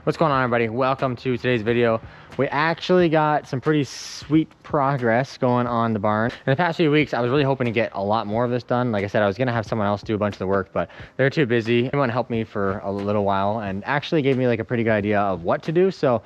What's going on, everybody? Welcome to today's video. We actually got some pretty sweet progress going on the barn. In the past few weeks, I was really hoping to get a lot more of this done. Like I said, I was gonna have someone else do a bunch of the work, but they're too busy. Everyone helped me for a little while and actually gave me like a pretty good idea of what to do. So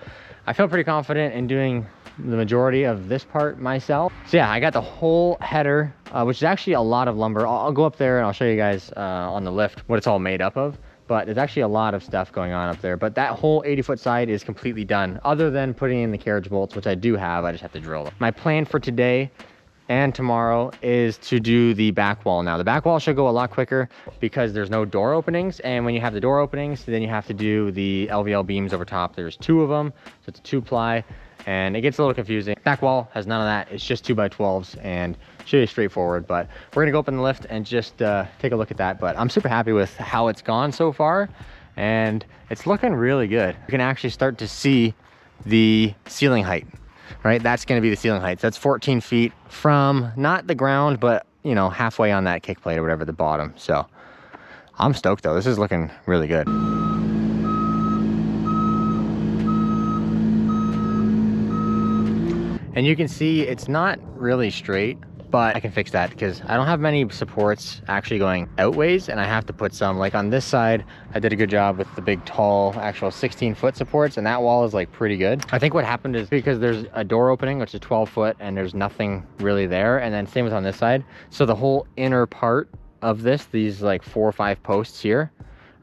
I feel pretty confident in doing the majority of this part myself. So yeah, I got the whole header, which is actually a lot of lumber. I'll go up there and I'll show you guys on the lift what it's all made up of. But there's actually a lot of stuff going on up there. But that whole 80-foot side is completely done, other than putting in the carriage bolts, which I do have. I just have to drill them. My plan for today and tomorrow is to do the back wall. Now, the back wall should go a lot quicker because there's no door openings. And when you have the door openings, then you have to do the LVL beams over top. There's 2 of them, so it's a 2-ply. And it gets a little confusing. Back wall has none of that. It's just 2x12s and should be straightforward, but we're gonna go up in the lift and just take a look at that. But I'm super happy with how it's gone so far, and it's looking really good. You can actually start to see the ceiling height, right? That's gonna be the ceiling height. So that's 14 feet from not the ground, but you know, halfway on that kick plate or whatever, the bottom. So I'm stoked though. This is looking really good. And you can see it's not really straight, but I can fix that because I don't have many supports actually going outways, and I have to put some. Like on this side, I did a good job with the big tall actual 16-foot supports, and that wall is like pretty good. I think what happened is because there's a door opening, which is 12 foot, and there's nothing really there, and then same as on this side. So the whole inner part of this, these like 4 or 5 posts here,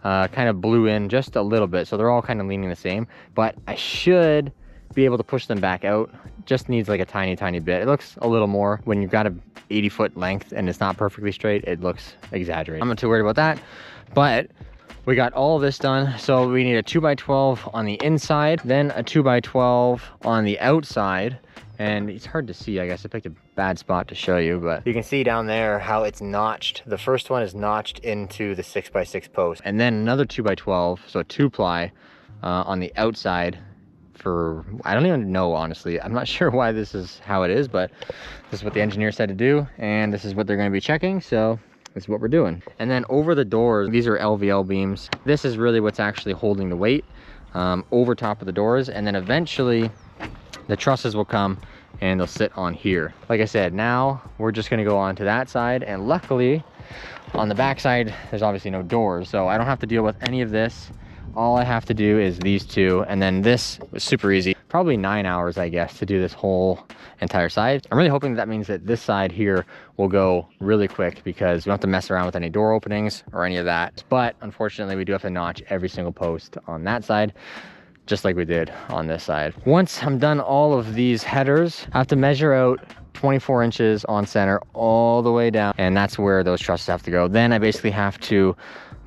kind of blew in just a little bit. So they're all kind of leaning the same, but I should be able to push them back out. Just needs like a tiny bit. It looks a little more when you've got a 80-foot length and it's not perfectly straight. It looks exaggerated. I'm not too worried about that, but we got all this done. So we need a 2x12 on the inside, then a 2x12 on the outside. And it's hard to see, I guess I picked a bad spot to show you, but you can see down there how it's notched. The first one is notched into the 6x6 post, and then another 2x12, so a 2-ply on the outside. For I don't even know, honestly. I'm not sure why this is how it is, but this is what the engineer said to do, and this is what they're going to be checking, so this is what we're doing. And then over the doors, these are LVL beams. This is really what's actually holding the weight over top of the doors, and then eventually the trusses will come and they'll sit on here. Like I said, now we're just going to go on to that side, and luckily on the back side there's obviously no doors, so I don't have to deal with any of this. All I have to do is these 2, and then this was super easy. Probably 9 hours, I guess, to do this whole entire side. I'm really hoping that means that this side here will go really quick because we don't have to mess around with any door openings or any of that. But unfortunately, we do have to notch every single post on that side, just like we did on this side. Once I'm done all of these headers, I have to measure out 24 inches on center all the way down, and that's where those trusses have to go. Then I basically have to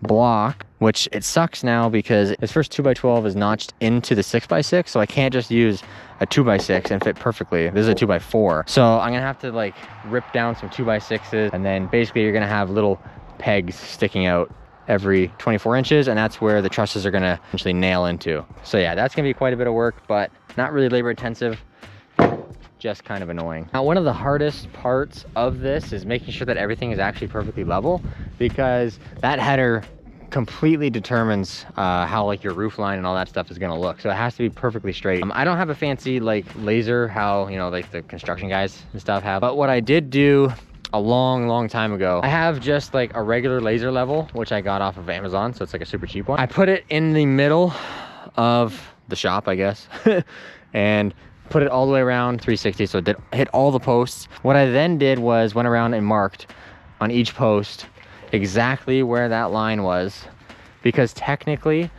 block, which it sucks now because this first 2x12 is notched into the 6x6, so I can't just use a 2x6 and fit perfectly. This is a 2x4, so I'm gonna have to like rip down some 2x6s, and then basically you're gonna have little pegs sticking out every 24 inches, and that's where the trusses are gonna essentially nail into. So yeah, that's gonna be quite a bit of work, but not really labor intensive, just kind of annoying. Now, one of the hardest parts of this is making sure that everything is actually perfectly level, because that header completely determines how like your roof line and all that stuff is going to look. So it has to be perfectly straight. I don't have a fancy like laser, how, you know, like the construction guys and stuff have, but what I did do a long time ago, I have just like a regular laser level, which I got off of Amazon, so it's like a super cheap one. I put it in the middle of the shop, I guess, and put it all the way around 360, so it did hit all the posts. What I then did was went around and marked on each post exactly where that line was, because technically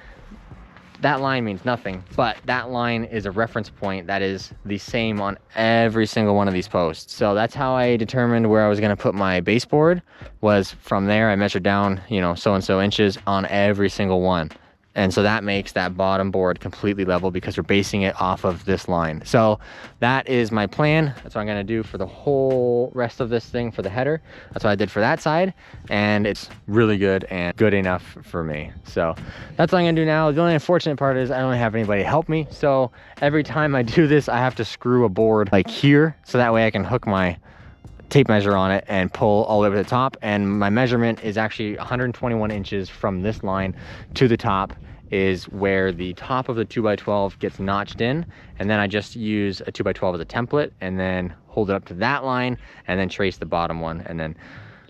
that line means nothing, but that line is a reference point that is the same on every single one of these posts. So that's how I determined where I was going to put my baseboard. Was from there I measured down, you know, so and so inches on every single one. And so that makes that bottom board completely level because we're basing it off of this line. So that is my plan. That's what I'm gonna do for the whole rest of this thing for the header. That's what I did for that side. And it's really good and good enough for me. So that's what I'm gonna do now. The only unfortunate part is I don't have anybody to help me. So every time I do this, I have to screw a board like here. So that way I can hook my tape measure on it and pull all the way to the top. And my measurement is actually 121 inches from this line to the top. is where the top of the 2x12 gets notched in, and then I just use a 2x12 as a template and then hold it up to that line and then trace the bottom one, and then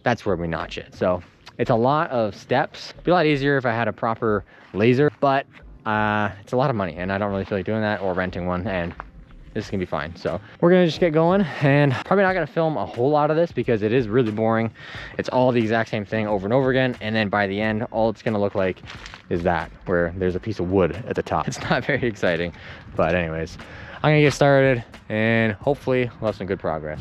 that's where we notch it. So it's a lot of steps. It'd be a lot easier if I had a proper laser, but it's a lot of money and I don't really feel like doing that or renting one, and this is gonna be fine. So we're gonna just get going, and probably not gonna film a whole lot of this because it is really boring. It's all the exact same thing over and over again, and then by the end all it's gonna look like is that, where there's a piece of wood at the top. It's not very exciting, but anyways, I'm gonna get started and hopefully we'll have some good progress.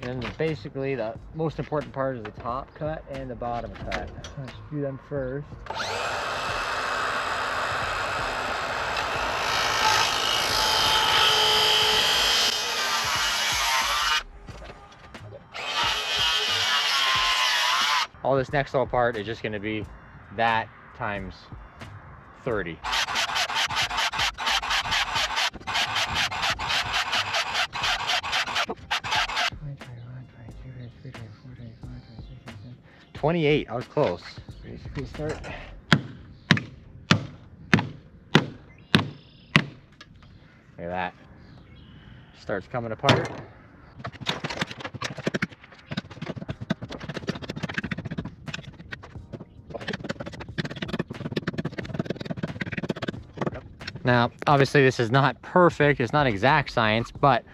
And basically the most important part is the top cut and the bottom cut. Let's do them first. All this next little part is just going to be that times 30. $28. I was close. Basically start. Look at that. Starts coming apart. Now, obviously this is not perfect. It's not exact science, but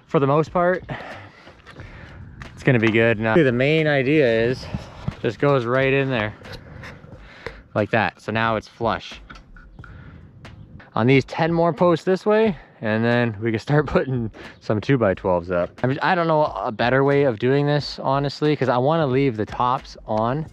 for the most part, it's gonna be good. Now, the main idea is just goes right in there like that. So now it's flush. On these 10 more posts this way, and then we can start putting some 2x12s up. I don't know a better way of doing this, honestly, because I want to leave the tops on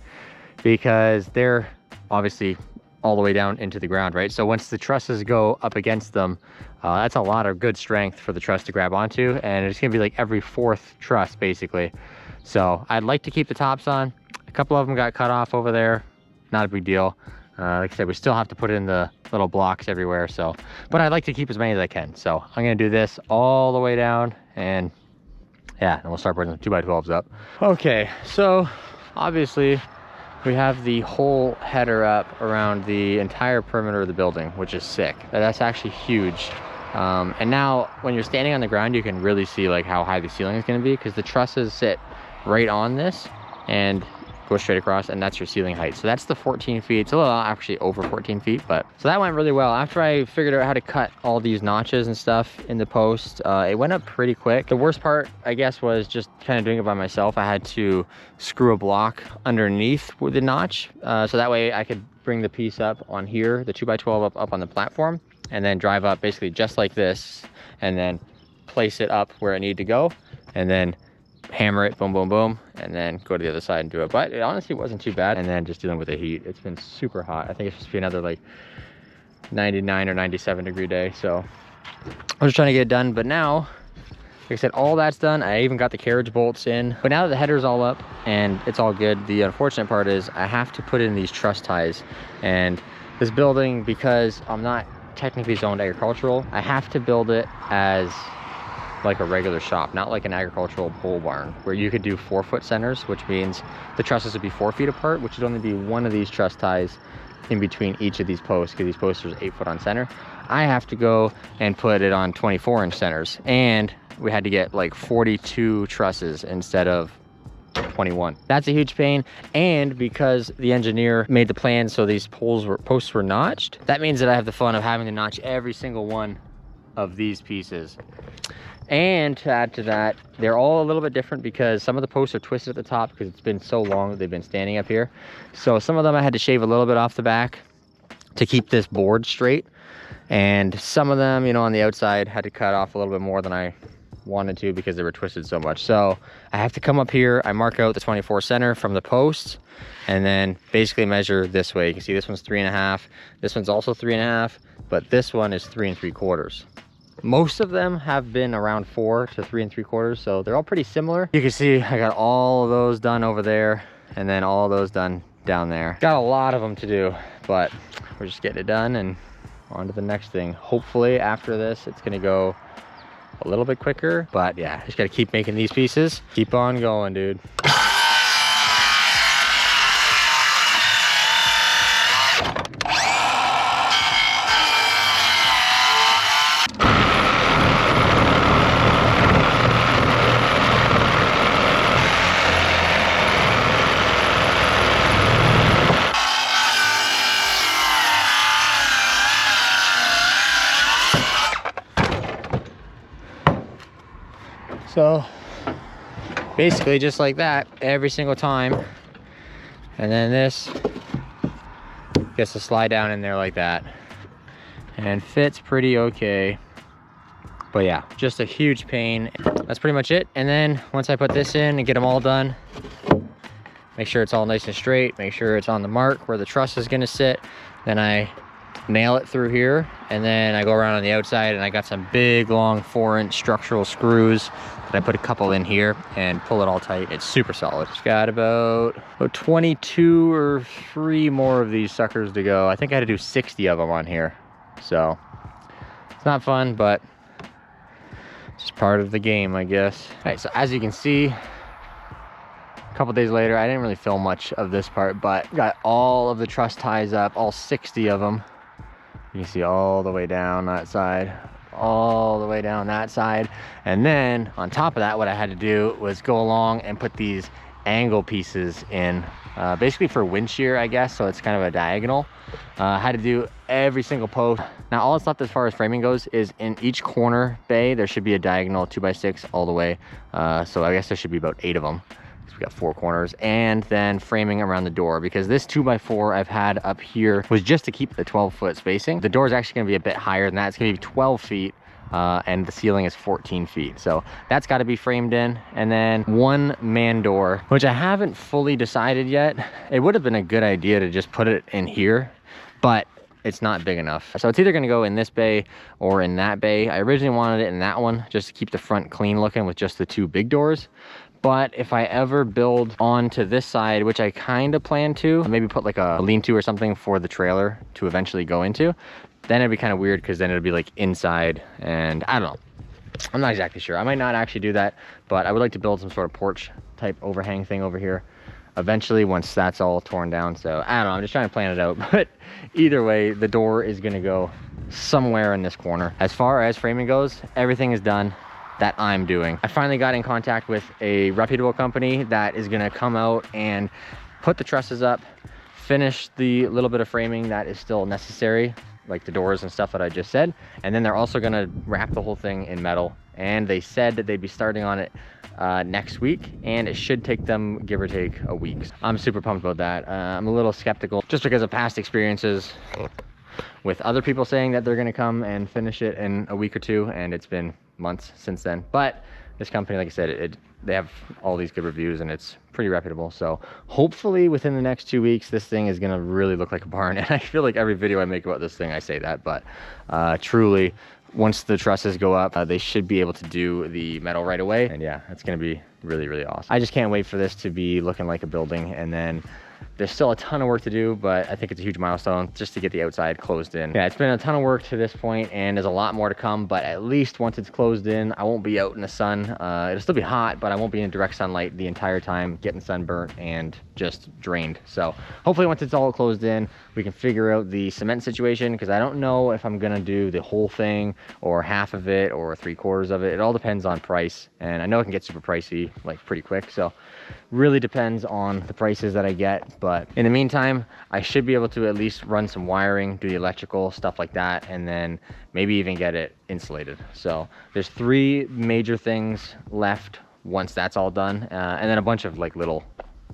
because they're obviously all the way down into the ground, right? So once the trusses go up against them, that's a lot of good strength for the truss to grab onto, and it's gonna be like every fourth truss basically. So I'd like to keep the tops on. A couple of them got cut off over there, not a big deal. Like I said, we still have to put in the little blocks everywhere, so, but I'd like to keep as many as I can. So I'm gonna do this all the way down, and yeah, and we'll start putting the 2x12s up. Okay, so obviously we have the whole header up around the entire perimeter of the building, which is sick. That's actually huge. And now when you're standing on the ground, you can really see like how high the ceiling is gonna be, because the trusses sit right on this and go straight across, and that's your ceiling height. So that's the 14 feet. It's a little actually over 14 feet, but so that went really well. After I figured out how to cut all these notches and stuff in the post, it went up pretty quick. The worst part, I guess, was just kind of doing it by myself. I had to screw a block underneath with the notch, so that way I could bring the piece up on here, the 2x12 up on the platform, and then drive up basically just like this, and then place it up where it needed to go, and then hammer it, boom, boom, boom, and then go to the other side and do it. But it honestly wasn't too bad. And then just dealing with the heat, it's been super hot. I think it's supposed to be another like 99 or 97 degree day, so I'm just trying to get it done. But now, like I said, all that's done. I even got the carriage bolts in, but now that the header's all up and it's all good, the unfortunate part is I have to put in these truss ties. And this building, because I'm not technically zoned agricultural, I have to build it as like a regular shop, not like an agricultural pole barn where you could do 4-foot centers, which means the trusses would be 4 feet apart, which would only be one of these truss ties in between each of these posts, because these posts are 8 foot on center. I have to go and put it on 24-inch centers, and we had to get like 42 trusses instead of 21. That's a huge pain. And because the engineer made the plan so these posts were notched, that means that I have the fun of having to notch every single one of these pieces. And to add to that, they're all a little bit different because some of the posts are twisted at the top because it's been so long that they've been standing up here. So some of them I had to shave a little bit off the back to keep this board straight. And some of them, you know, on the outside had to cut off a little bit more than I wanted to because they were twisted so much. So I have to come up here, I mark out the 24 center from the posts, and then basically measure this way. You can see this one's 3.5, this one's also 3.5, but this one is 3 3/4. Most of them have been around 4 to 3 3/4, so they're all pretty similar. You can see I got all of those done over there, and then all those done down there. Got a lot of them to do, but we're just getting it done and on to the next thing. Hopefully after this, it's gonna go a little bit quicker, but yeah, just gotta keep making these pieces. Keep on going, dude. So basically just like that every single time, and then this gets to slide down in there like that and fits pretty okay. But yeah, just a huge pain. That's pretty much it. And then once I put this in and get them all done, make sure it's all nice and straight, make sure it's on the mark where the truss is gonna sit, then I nail it through here, and then I go around on the outside, and I got some big long 4-inch structural screws that I put a couple in here and pull it all tight. It's super solid. Just got about 22 or 3 more of these suckers to go. I think I had to do 60 of them on here, so it's not fun, but it's just part of the game, I guess. All right, so as you can see, a couple days later, I didn't really film much of this part, but got all of the truss ties up, all 60 of them. You can see all the way down that side, all the way down that side. And then on top of that, what I had to do was go along and put these angle pieces in, basically for wind shear, I guess. So it's kind of a diagonal. I had to do every single post. Now all that's left as far as framing goes is in each corner bay, there should be a diagonal 2x6 all the way. So I guess there should be about 8 of them. We got 4 corners, and then framing around the door, because this 2x4 I've had up here was just to keep the 12-foot spacing. The door is actually going to be a bit higher than that. It's going to be 12 feet, and the ceiling is 14 feet. So that's got to be framed in. And then 1 man door, which I haven't fully decided yet. It would have been a good idea to just put it in here, but it's not big enough. So it's either going to go in this bay or in that bay. I originally wanted it in that one just to keep the front clean looking with just the 2 big doors. But if I ever build onto this side, which I kind of plan to, maybe put like a lean-to or something for the trailer to eventually go into, then it'd be kind of weird because then it'd be like inside, and I don't know. I'm not exactly sure. I might not actually do that, but I would like to build some sort of porch type overhang thing over here eventually once that's all torn down. So I don't know, I'm just trying to plan it out. But either way, the door is going to go somewhere in this corner. As far as framing goes, everything is done that I'm doing. I finally got in contact with a reputable company that is gonna come out and put the trusses up, finish the little bit of framing that is still necessary, like the doors and stuff that I just said, and then they're also gonna wrap the whole thing in metal. And they said that they'd be starting on it next week, and it should take them give or take a week. I'm super pumped about that. I'm a little skeptical just because of past experiences with other people saying that they're gonna come and finish it in a week or 2, and it's been months since then. But this company, like I said, they have all these good reviews, and it's pretty reputable. So hopefully within the next 2 weeks, this thing is gonna really look like a barn. And I feel like every video I make about this thing, I say that, but truly, once the trusses go up, they should be able to do the metal right away. And yeah, it's gonna be really, really awesome. I just can't wait for this to be looking like a building. And then there's still a ton of work to do, but I think it's a huge milestone just to get the outside closed in. Yeah, it's been a ton of work to this point, and there's a lot more to come, but at least once it's closed in, I won't be out in the sun. It'll still be hot, but I won't be in direct sunlight the entire time, getting sunburnt and just drained. So hopefully once it's all closed in, we can figure out the cement situation, because I don't know if I'm gonna do the whole thing or half of it or 3/4 of it. It all depends on price, and I know it can get super pricey like pretty quick. So really depends on the prices that I get. But in the meantime, I should be able to at least run some wiring, do the electrical stuff like that, and then maybe even get it insulated. So there's 3 major things left once that's all done, and then a bunch of like little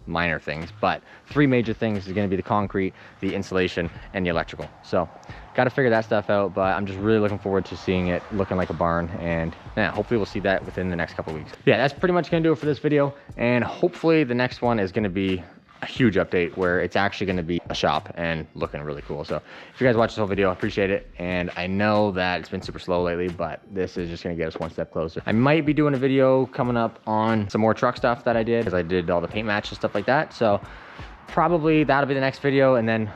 minor things, but 3 major things is going to be the concrete, the insulation, and the electrical. So got to figure that stuff out, but I'm just really looking forward to seeing it looking like a barn, and yeah, hopefully we'll see that within the next couple weeks. Yeah, that's pretty much going to do it for this video, and hopefully the next one is going to be a huge update where it's actually going to be a shop and looking really cool. So if you guys watch this whole video, I appreciate it. And I know that it's been super slow lately, but this is just going to get us one step closer. I might be doing a video coming up on some more truck stuff that I did, because I did all the paint match and stuff like that. So probably that'll be the next video, and then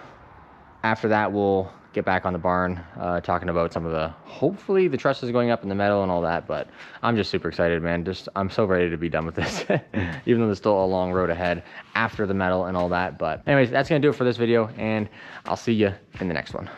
after that we'll get back on the barn, talking about some of the, hopefully the trusses going up in the metal and all that. But I'm just super excited, man. I'm so ready to be done with this, even though there's still a long road ahead after the metal and all that. But anyways, that's gonna do it for this video, and I'll see you in the next one.